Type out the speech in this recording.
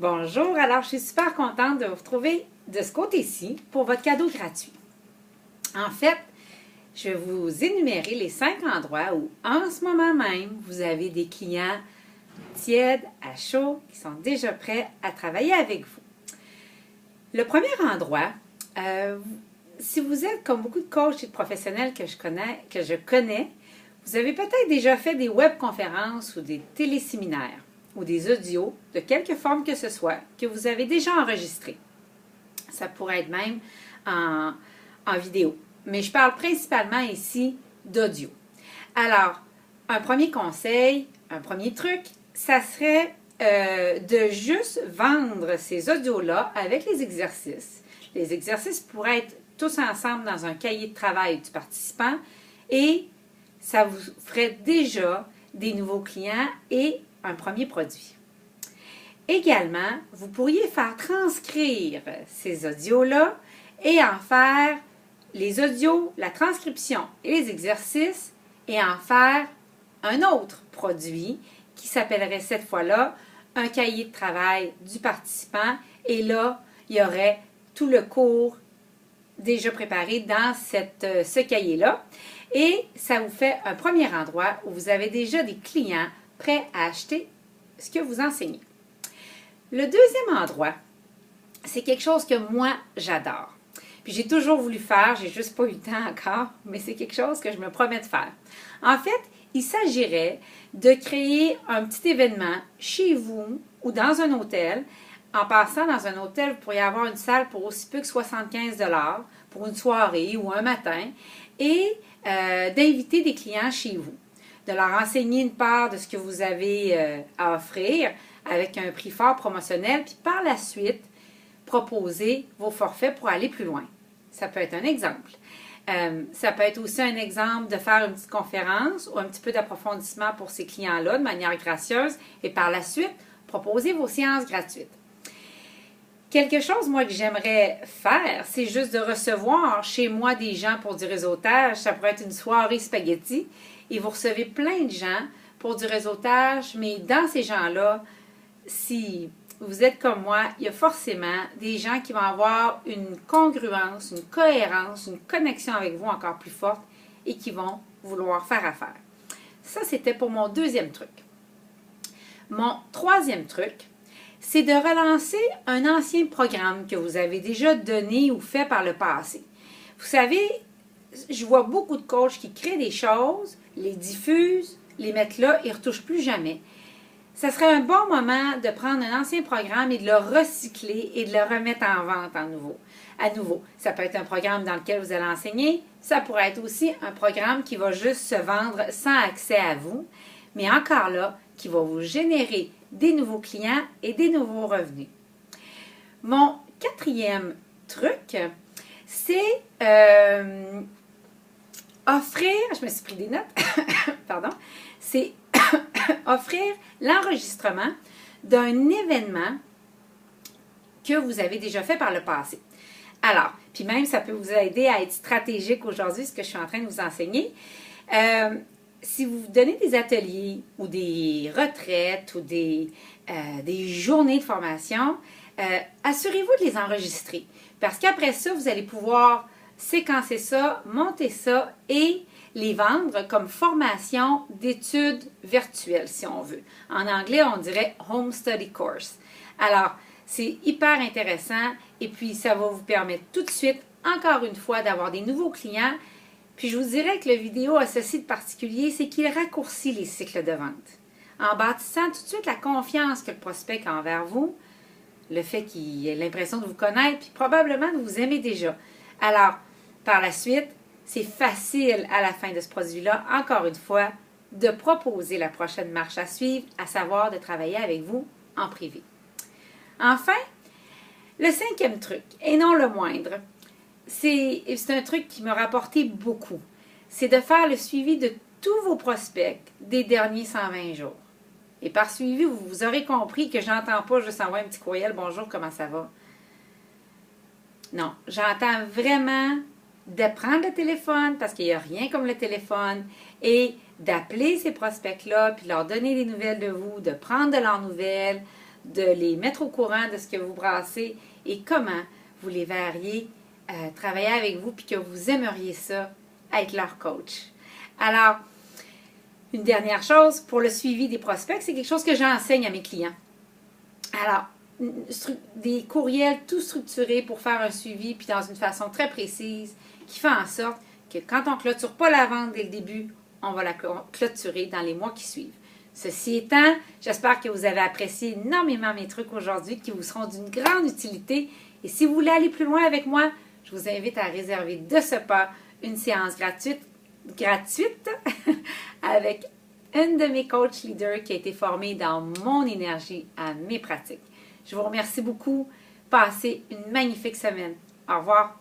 Bonjour, alors je suis super contente de vous retrouver de ce côté-ci pour votre cadeau gratuit. En fait, je vais vous énumérer les 5 endroits où en ce moment même, vous avez des clients tièdes, à chaud, qui sont déjà prêts à travailler avec vous. Le premier endroit, si vous êtes comme beaucoup de coachs et de professionnels que je connais, vous avez peut-être déjà fait des webconférences ou des téléséminaires ou des audios de quelque forme que ce soit que vous avez déjà enregistrés. Ça pourrait être même en vidéo, mais je parle principalement ici d'audio. Alors, un premier conseil, un premier truc, ça serait de juste vendre ces audios-là avec les exercices. Les exercices pourraient être tous ensemble dans un cahier de travail du participant et ça vous ferait déjà des nouveaux clients et un premier produit. Également, vous pourriez faire transcrire ces audios-là et en faire les audios, la transcription et les exercices et en faire un autre produit qui s'appellerait cette fois-là un cahier de travail du participant et là, il y aurait tout le cours déjà préparé dans ce cahier-là et ça vous fait un premier endroit où vous avez déjà des clients prêts à acheter ce que vous enseignez. Le deuxième endroit, c'est quelque chose que moi, j'adore. Puis j'ai toujours voulu faire, j'ai juste pas eu le temps encore, mais c'est quelque chose que je me promets de faire. En fait, il s'agirait de créer un petit événement chez vous ou dans un hôtel. En passant dans un hôtel, vous pourriez avoir une salle pour aussi peu que 75 $ pour une soirée ou un matin et d'inviter des clients chez vous. De leur enseigner une part de ce que vous avez à offrir avec un prix fort promotionnel, puis par la suite, proposer vos forfaits pour aller plus loin. Ça peut être un exemple. Ça peut être aussi un exemple de faire une petite conférence ou un petit peu d'approfondissement pour ces clients-là de manière gracieuse et par la suite, proposer vos séances gratuites. Quelque chose, moi, que j'aimerais faire, c'est juste de recevoir chez moi des gens pour du réseautage. Ça pourrait être une soirée spaghetti et vous recevez plein de gens pour du réseautage, mais dans ces gens-là, si vous êtes comme moi, il y a forcément des gens qui vont avoir une congruence, une cohérence, une connexion avec vous encore plus forte et qui vont vouloir faire affaire. Ça, c'était pour mon deuxième truc. Mon troisième truc, c'est de relancer un ancien programme que vous avez déjà donné ou fait par le passé. Vous savez, je vois beaucoup de coachs qui créent des choses, les diffusent, les mettent là et ne retouchent plus jamais. Ça serait un bon moment de prendre un ancien programme et de le recycler et de le remettre en vente à nouveau. Ça peut être un programme dans lequel vous allez enseigner. Ça pourrait être aussi un programme qui va juste se vendre sans accès à vous, mais encore là, qui va vous générer des nouveaux clients et des nouveaux revenus. Mon quatrième truc, c'est offrir, je me suis pris des notes, pardon, c'est offrir l'enregistrement d'un événement que vous avez déjà fait par le passé. Alors, puis même ça peut vous aider à être stratégique aujourd'hui, ce que je suis en train de vous enseigner. Si vous donnez des ateliers ou des retraites ou des journées de formation, assurez-vous de les enregistrer. Parce qu'après ça, vous allez pouvoir séquencer ça, monter ça et les vendre comme formation d'études virtuelles, si on veut. En anglais, on dirait Home Study Course. Alors, c'est hyper intéressant et puis ça va vous permettre tout de suite, encore une fois, d'avoir des nouveaux clients. Puis je vous dirais que la vidéo a ceci de particulier, c'est qu'il raccourcit les cycles de vente. En bâtissant tout de suite la confiance que le prospect a envers vous, le fait qu'il ait l'impression de vous connaître, puis probablement de vous aimer déjà. Alors, par la suite, c'est facile à la fin de ce produit-là, encore une fois, de proposer la prochaine marche à suivre, à savoir de travailler avec vous en privé. Enfin, le cinquième truc, et non le moindre, c'est un truc qui m'a rapporté beaucoup. C'est de faire le suivi de tous vos prospects des derniers 120 jours. Et par suivi, vous aurez compris que j'entends pas juste envoyer un petit courriel « Bonjour, comment ça va? » Non, j'entends vraiment de prendre le téléphone, parce qu'il n'y a rien comme le téléphone, et d'appeler ces prospects-là, puis leur donner des nouvelles de vous, de prendre de leurs nouvelles, de les mettre au courant de ce que vous brassez et comment vous les verriez travailler avec vous puis que vous aimeriez ça, être leur coach. Alors, une dernière chose, pour le suivi des prospects, c'est quelque chose que j'enseigne à mes clients. Alors, des courriels tout structurés pour faire un suivi, puis dans une façon très précise, qui fait en sorte que quand on ne clôture pas la vente dès le début, on va la clôturer dans les mois qui suivent. Ceci étant, j'espère que vous avez apprécié énormément mes trucs aujourd'hui, qui vous seront d'une grande utilité. Et si vous voulez aller plus loin avec moi, je vous invite à réserver de ce pas une séance gratuite avec une de mes coachs leaders qui a été formée dans mon énergie à mes pratiques. Je vous remercie beaucoup. Passez une magnifique semaine. Au revoir.